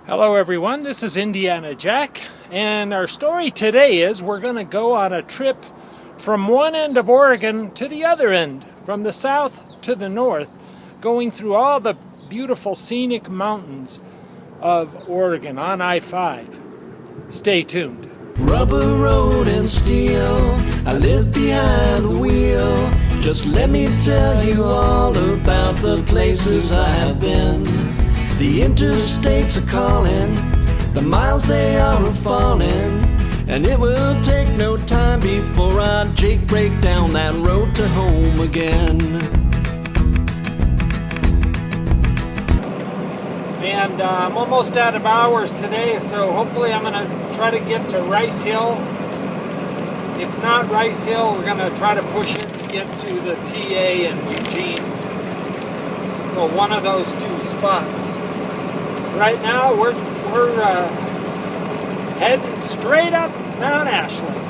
Hello everyone, this is Indiana Jack, and our story today is we're going to go on a trip from one end of Oregon to the other end, from the south to the north, going through all the beautiful scenic mountains of Oregon on I-5. Stay tuned. Rubber road and steel, I live behind the wheel. Just let me tell you all about the places I have been. The interstates are calling, the miles they are falling, and it will take no time before I jake break down that road to home again. And I'm almost out of hours today, so hopefully I'm going to try to get to Rice Hill. If not Rice Hill, we're going to try to push it to get to the TA and Eugene. So one of those two spots. Right now, we're heading straight up Mt Ashland.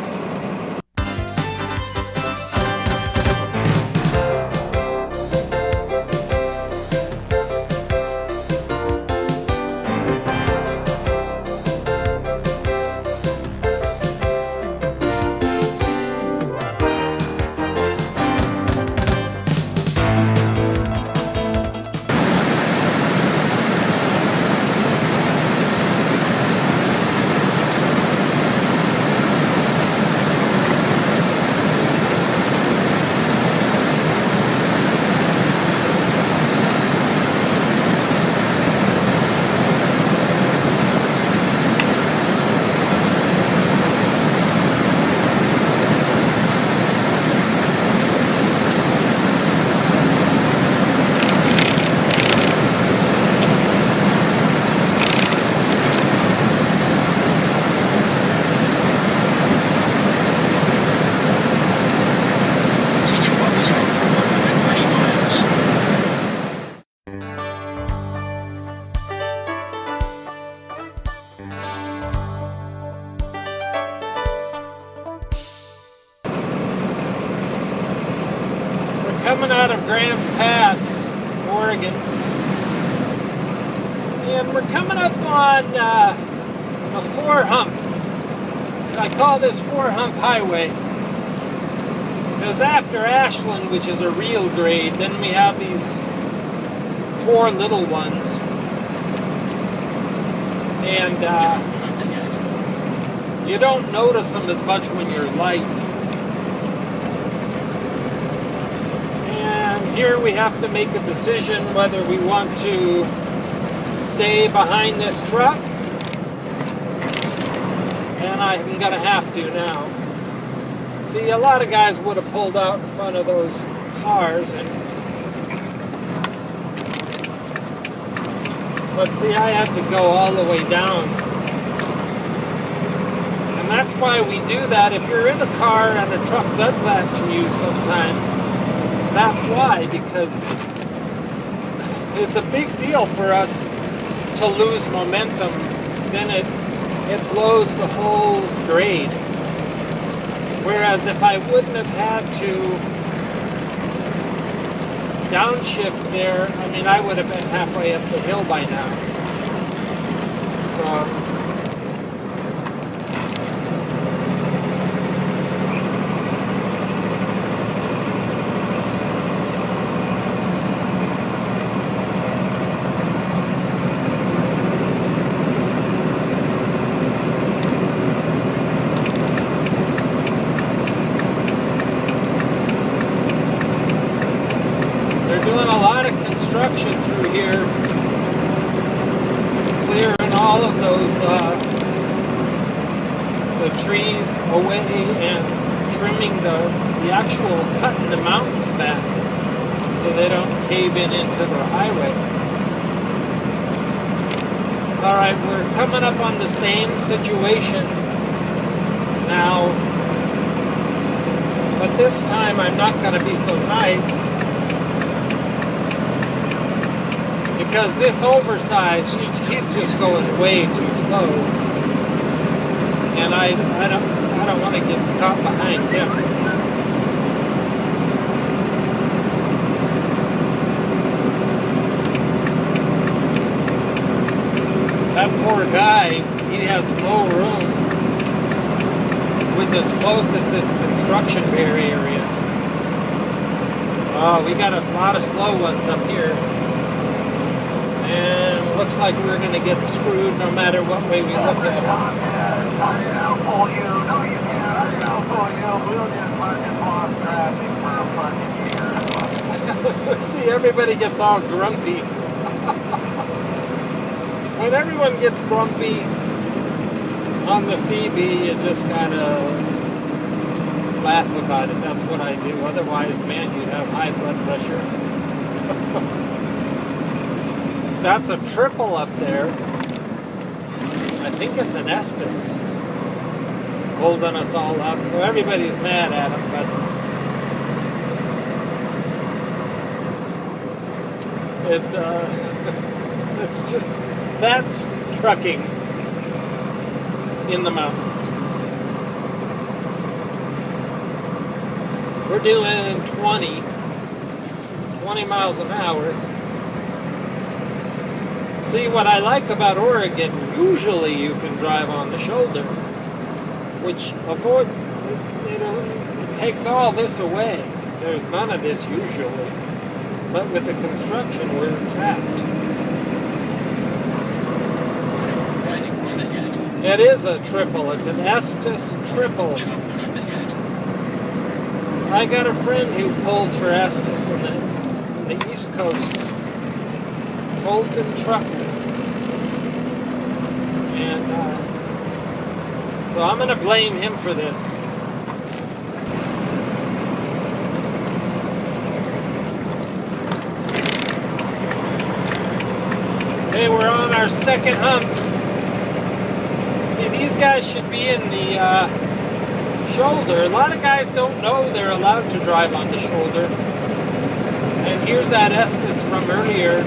Coming out of Grants Pass, Oregon, and we're coming up on the four humps. I call this four-hump highway because after Ashland, which is a real grade, then we have these four little ones, and you don't notice them as much when you're light. Here we have to make a decision whether we want to stay behind this truck, and I'm gonna have to now. See, a lot of guys would have pulled out in front of those cars, but see, I had to go all the way down. And that's why we do that. If you're in a car and a truck does that to you sometime, that's why, because it's a big deal for us to lose momentum. Then it blows the whole grade. Whereas if I wouldn't have had to downshift there, I mean, I would have been halfway up the hill by now. So doing a lot of construction through here, clearing all of those the trees away and trimming the actual cutting the mountains back so they don't cave in into the highway. All right, we're coming up on the same situation now, but this time I'm not going to be so nice. Because this oversized, he's just going way too slow, and I don't want to get caught behind him. That poor guy, he has no room with as close as this construction area is. Oh, we got a lot of slow ones up here. And it looks like we're going to get screwed no matter what way we look at it. See, everybody gets all grumpy. When everyone gets grumpy on the CB, you just gotta laugh about it. That's what I do. Otherwise, man, you'd have high blood pressure. That's a triple up there. I think it's an Estes holding us all up. So everybody's mad at him, but it's just, that's trucking in the mountains. We're doing 20 miles an hour. See, what I like about Oregon, usually you can drive on the shoulder, which it takes all this away. There's none of this usually. But with the construction, we're trapped. It is a triple. It's an Estes triple. I got a friend who pulls for Estes on the East Coast. Bolton Trucker. And so I'm going to blame him for this. Okay, we're on our second hump. See, these guys should be in the shoulder. A lot of guys don't know they're allowed to drive on the shoulder. And here's that Estes from earlier.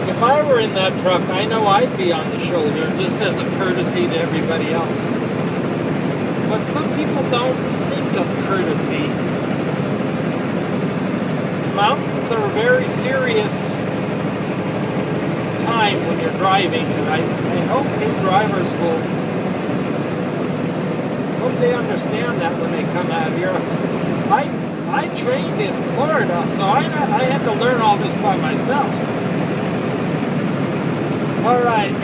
If I were in that truck, I know I'd be on the shoulder just as a courtesy to everybody else. But some people don't think of courtesy. Mountains are a very serious time when you're driving, and I hope new drivers will hope they understand that when they come out here. I trained in Florida, so I had to learn all this by myself. Alright,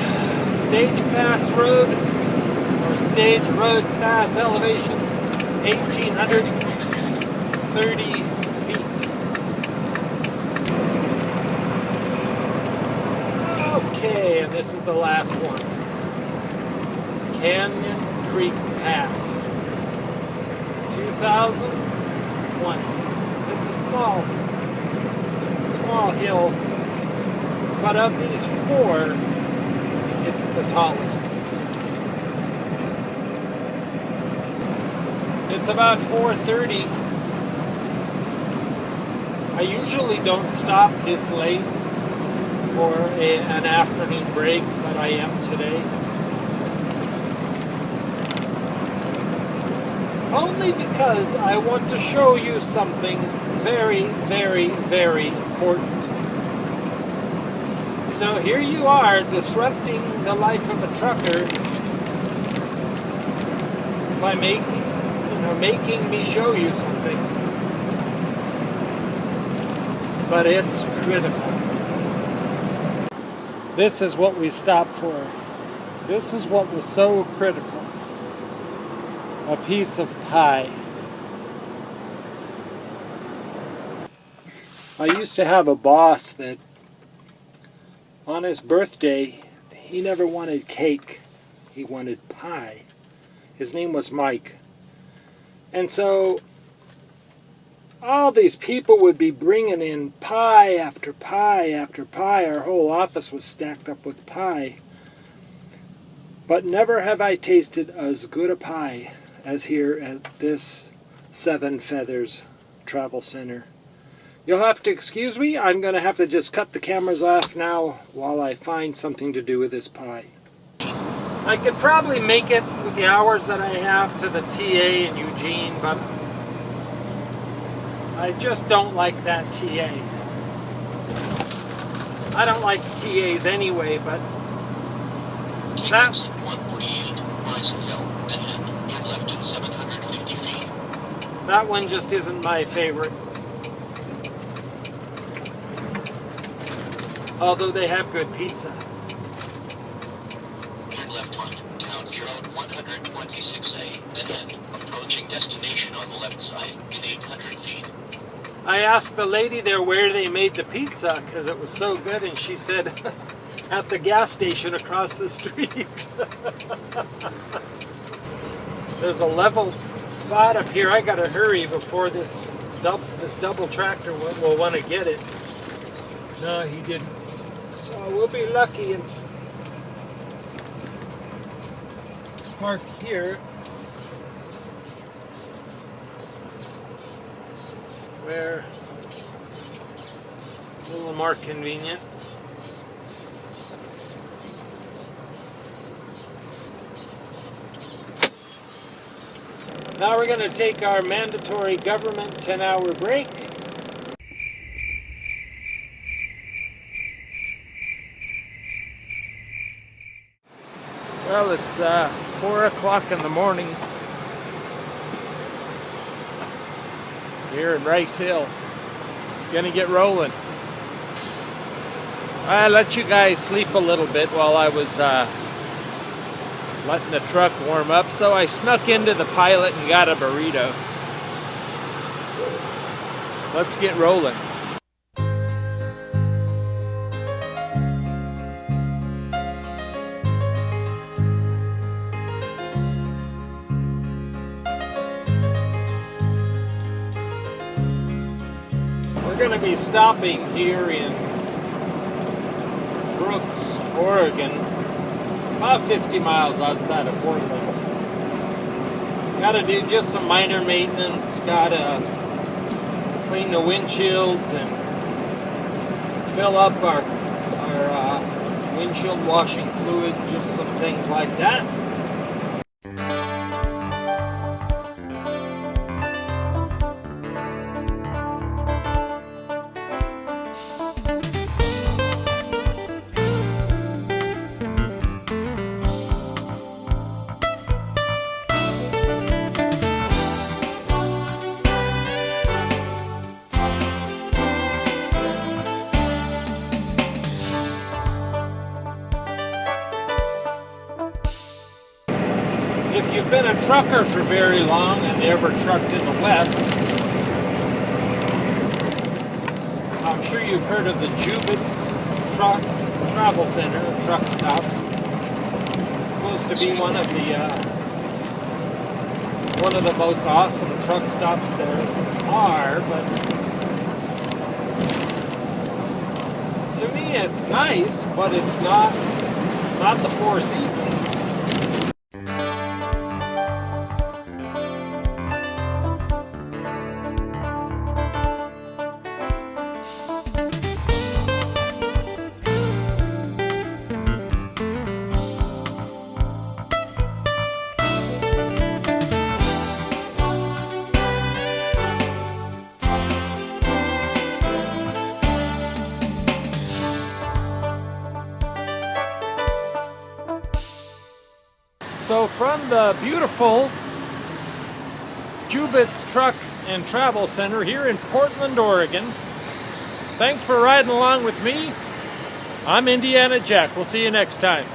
Stage Pass Road, or Stage Road Pass elevation, 1,830 feet. Okay, and this is the last one. Canyon Creek Pass, 2020. It's a small hill, but of these four, it's the tallest. It's about 4:30. I usually don't stop this late for an afternoon break, but I am today. Only because I want to show you something very, very, very important. So here you are, disrupting the life of a trucker by making me show you something. But it's critical. This is what we stopped for. This is what was so critical. A piece of pie. I used to have a boss that on his birthday, he never wanted cake. He wanted pie. His name was Mike. And so all these people would be bringing in pie after pie after pie. Our whole office was stacked up with pie. But never have I tasted as good a pie as here at this Seven Feathers Travel Center. You'll have to excuse me. I'm going to have to just cut the cameras off now while I find something to do with this pie. I could probably make it with the hours that I have to the TA in Eugene, but I just don't like that TA. I don't like TAs anyway, but that 148 Bison Hill, ahead, you're left at 750 feet. that one just isn't my favorite. Although they have good pizza. Turn left on Town Road 126A, ahead, approaching destination on the left side in 800 feet. I asked the lady there where they made the pizza because it was so good, and she said at the gas station across the street. There's a level spot up here. I gotta hurry before this double tractor will want to get it. No, he didn't. So we'll be lucky and park here. Where a little more convenient. Now we're going to take our mandatory government 10-hour break. Well, it's 4 o'clock in the morning here in Rice Hill. Gonna get rolling. I let you guys sleep a little bit while I was letting the truck warm up, so I snuck into the Pilot and got a burrito. Let's get rolling. We're going to be stopping here in Brooks, Oregon, about 50 miles outside of Portland. Got to do just some minor maintenance, got to clean the windshields and fill up our windshield washing fluid, just some things like that. If you've been a trucker for very long and ever trucked in the West, I'm sure you've heard of the Jubitz Travel Center, truck stop. It's supposed to be one of the most awesome truck stops there are, but to me it's nice, but it's not the Four Seasons. So from the beautiful Jubitz Truck and Travel Center here in Portland, Oregon, thanks for riding along with me. I'm Indiana Jack. We'll see you next time.